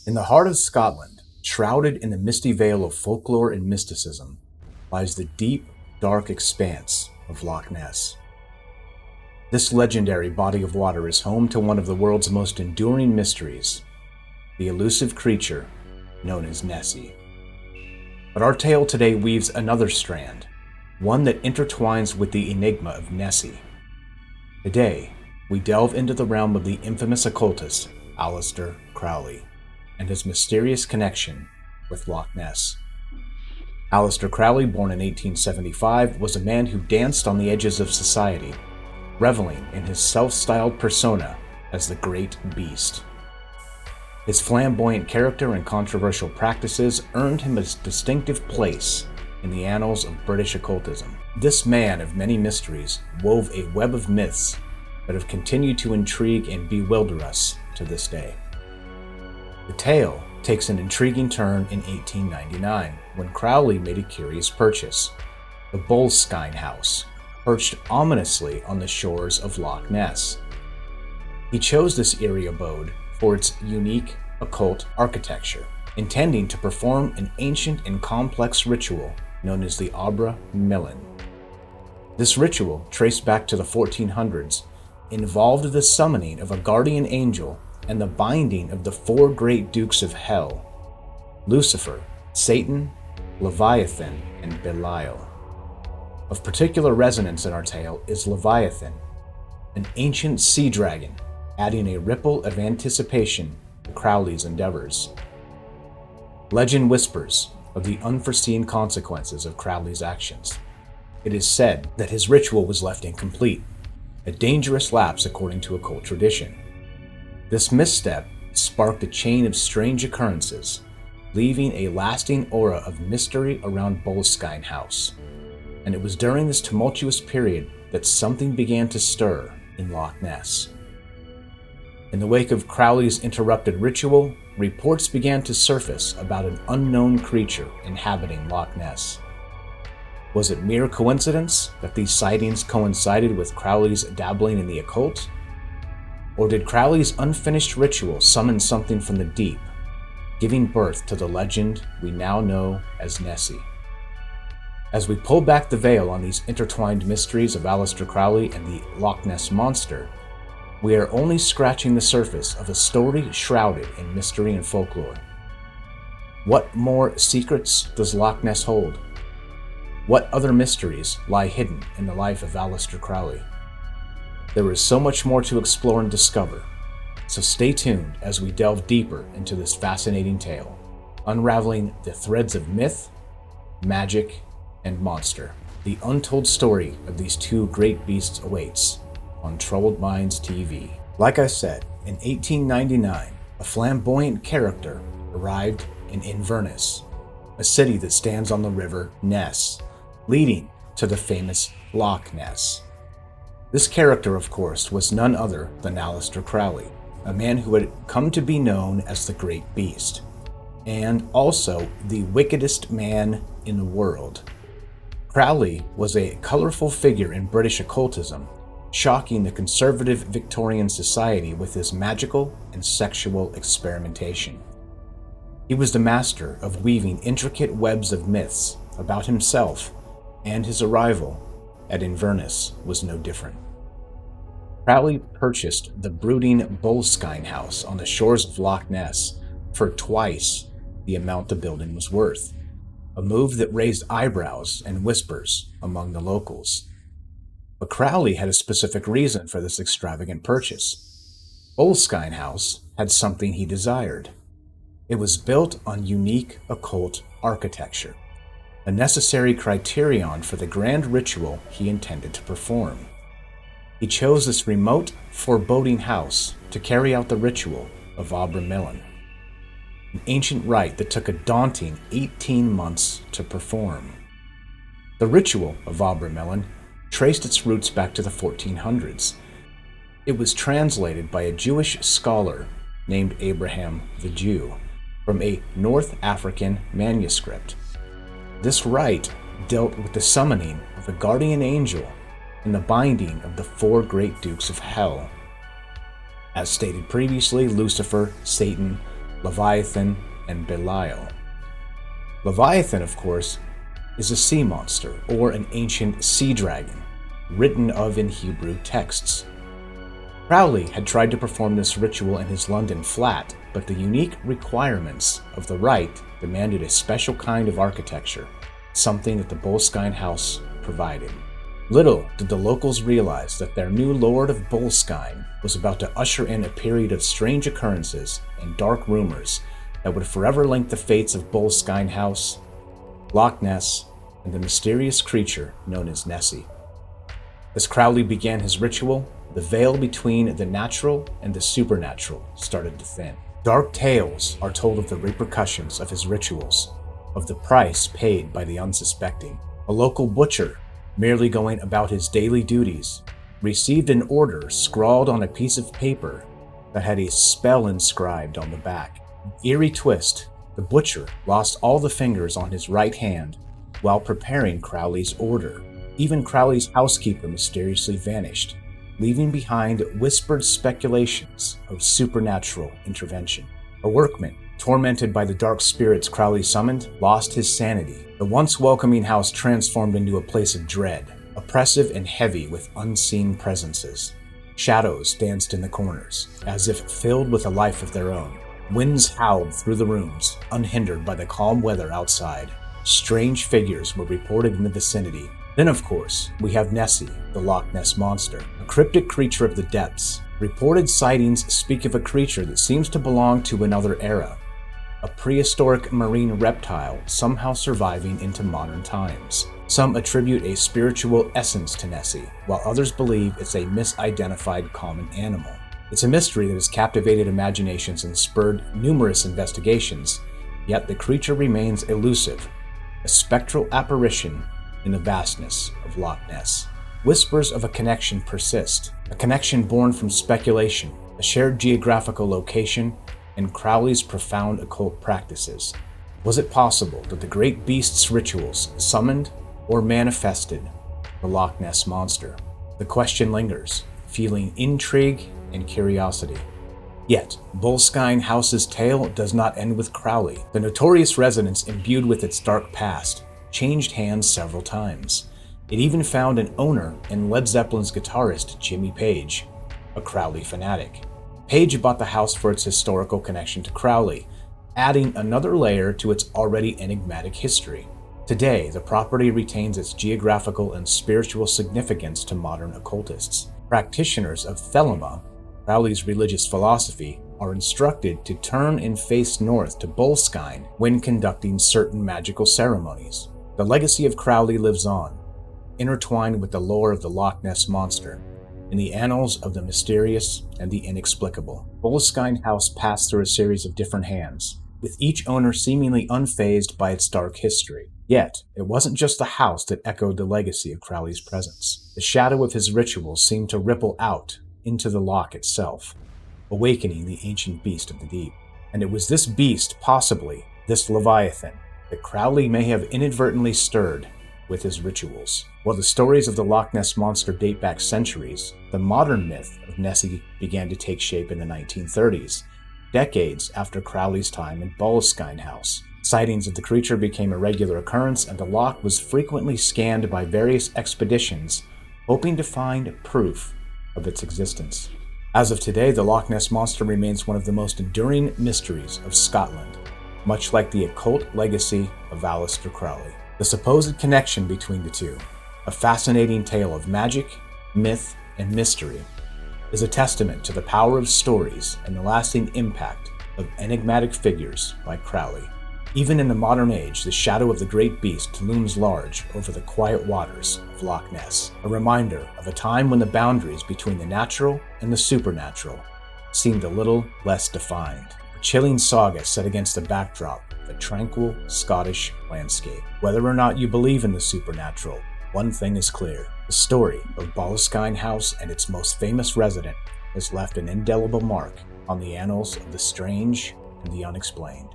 In the heart of Scotland, shrouded in the misty veil of folklore and mysticism, lies the deep, dark expanse of Loch Ness. This legendary body of water is home to one of the world's most enduring mysteries, the elusive creature known as Nessie. But our tale today weaves another strand, one that intertwines with the enigma of Nessie. Today, we delve into the realm of the infamous occultist Aleister Crowley and his mysterious connection with Loch Ness. Aleister Crowley, born in 1875, was a man who danced on the edges of society, reveling in his self-styled persona as the Great Beast. His flamboyant character and controversial practices earned him a distinctive place in the annals of British occultism. This man of many mysteries wove a web of myths that have continued to intrigue and bewilder us to this day. The tale takes an intriguing turn in 1899 when Crowley made a curious purchase, the Boleskine House, perched ominously on the shores of Loch Ness. He chose this eerie abode for its unique occult architecture, intending to perform an ancient and complex ritual known as the Opera Melon. This ritual, traced back to the 1400s, involved the summoning of a guardian angel and the binding of the four great dukes of hell: Lucifer, Satan, Leviathan, and Belial. Of particular resonance in our tale is Leviathan, an ancient sea dragon, adding a ripple of anticipation to Crowleys' endeavors. Legend whispers of the unforeseen consequences of Crowley's actions. It is said that his ritual was left incomplete, a dangerous lapse according to occult tradition. This misstep sparked a chain of strange occurrences, leaving a lasting aura of mystery around Boleskine House. And it was during this tumultuous period that something began to stir in Loch Ness. In the wake of Crowley's interrupted ritual, reports began to surface about an unknown creature inhabiting Loch Ness. Was it mere coincidence that these sightings coincided with Crowley's dabbling in the occult? Or did Crowley's unfinished ritual summon something from the deep, giving birth to the legend we now know as Nessie? As we pull back the veil on these intertwined mysteries of Aleister Crowley and the Loch Ness Monster, we are only scratching the surface of a story shrouded in mystery and folklore. What more secrets does Loch Ness hold? What other mysteries lie hidden in the life of Aleister Crowley? There is so much more to explore and discover, so stay tuned as we delve deeper into this fascinating tale, unraveling the threads of myth, magic, and monster. The untold story of these two great beasts awaits on Troubled Minds TV. Like I said, in 1899, a flamboyant character arrived in Inverness, a city that stands on the river Ness, leading to the famous Loch Ness. This character, of course, was none other than Aleister Crowley, a man who had come to be known as the Great Beast, and also the wickedest man in the world. Crowley was a colorful figure in British occultism, shocking the conservative Victorian society with his magical and sexual experimentation. He was the master of weaving intricate webs of myths about himself, and his arrival at Inverness was no different. Crowley purchased the brooding Boleskine House on the shores of Loch Ness for twice the amount the building was worth, a move that raised eyebrows and whispers among the locals. But Crowley had a specific reason for this extravagant purchase. Boleskine House had something he desired. It was built on unique occult architecture, a necessary criterion for the grand ritual he intended to perform. He chose this remote, foreboding house to carry out the ritual of Opera Melon, an ancient rite that took a daunting 18 months to perform. The ritual of Opera Melon traced its roots back to the 1400s. It was translated by a Jewish scholar named Abraham the Jew from a North African manuscript. This rite dealt with the summoning of a guardian angel and the binding of the four great dukes of hell. As stated previously, Lucifer, Satan, Leviathan, and Belial. Leviathan, of course, is a sea monster, or an ancient sea dragon, written of in Hebrew texts. Crowley had tried to perform this ritual in his London flat, but the unique requirements of the rite demanded a special kind of architecture, something that the Boleskine House provided. Little did the locals realize that their new Lord of Boleskine was about to usher in a period of strange occurrences and dark rumors that would forever link the fates of Boleskine House, Loch Ness, and the mysterious creature known as Nessie. As Crowley began his ritual, the veil between the natural and the supernatural started to thin. Dark tales are told of the repercussions of his rituals, of the price paid by the unsuspecting. A local butcher, merely going about his daily duties, received an order scrawled on a piece of paper that had a spell inscribed on the back. An eerie twist, the butcher lost all the fingers on his right hand while preparing Crowley's order. Even Crowley's housekeeper mysteriously vanished, leaving behind whispered speculations of supernatural intervention. A workman, tormented by the dark spirits Crowley summoned, lost his sanity. The once welcoming house transformed into a place of dread, oppressive and heavy with unseen presences. Shadows danced in the corners, as if filled with a life of their own. Winds howled through the rooms, unhindered by the calm weather outside. Strange figures were reported in the vicinity. Then, of course, we have Nessie, the Loch Ness Monster, a cryptic creature of the depths. Reported sightings speak of a creature that seems to belong to another era, a prehistoric marine reptile somehow surviving into modern times. Some attribute a spiritual essence to Nessie, while others believe it's a misidentified common animal. It's a mystery that has captivated imaginations and spurred numerous investigations, yet the creature remains elusive, a spectral apparition in the vastness of Loch Ness. Whispers of a connection persist, a connection born from speculation, a shared geographical location, and Crowley's profound occult practices. Was it possible that the great beast's rituals summoned or manifested the Loch Ness Monster? The question lingers, fueling intrigue and curiosity. Yet, Boleskine House's tale does not end with Crowley. The notorious residence, imbued with its dark past, changed hands several times. It even found an owner in Led Zeppelin's guitarist Jimmy Page, a Crowley fanatic. Page bought the house for its historical connection to Crowley, adding another layer to its already enigmatic history. Today, the property retains its geographical and spiritual significance to modern occultists. Practitioners of Thelema, Crowley's religious philosophy, are instructed to turn and face north to Boleskine when conducting certain magical ceremonies. The legacy of Crowley lives on, intertwined with the lore of the Loch Ness Monster, in the annals of the mysterious and the inexplicable. Boleskine House passed through a series of different hands, with each owner seemingly unfazed by its dark history. Yet, it wasn't just the house that echoed the legacy of Crowley's presence. The shadow of his rituals seemed to ripple out into the loch itself, awakening the ancient beast of the deep. And it was this beast, possibly this Leviathan, that Crowley may have inadvertently stirred with his rituals. While the stories of the Loch Ness Monster date back centuries, the modern myth of Nessie began to take shape in the 1930s, decades after Crowley's time in Boleskine House. Sightings of the creature became a regular occurrence, and the loch was frequently scanned by various expeditions, hoping to find proof of its existence. As of today, the Loch Ness Monster remains one of the most enduring mysteries of Scotland, much like the occult legacy of Aleister Crowley. The supposed connection between the two, a fascinating tale of magic, myth, and mystery, is a testament to the power of stories and the lasting impact of enigmatic figures like Crowley. Even in the modern age, the shadow of the great beast looms large over the quiet waters of Loch Ness, a reminder of a time when the boundaries between the natural and the supernatural seemed a little less defined. A chilling saga set against the backdrop of a tranquil Scottish landscape. Whether or not you believe in the supernatural, one thing is clear. The story of Boleskine House and its most famous resident has left an indelible mark on the annals of the strange and the unexplained.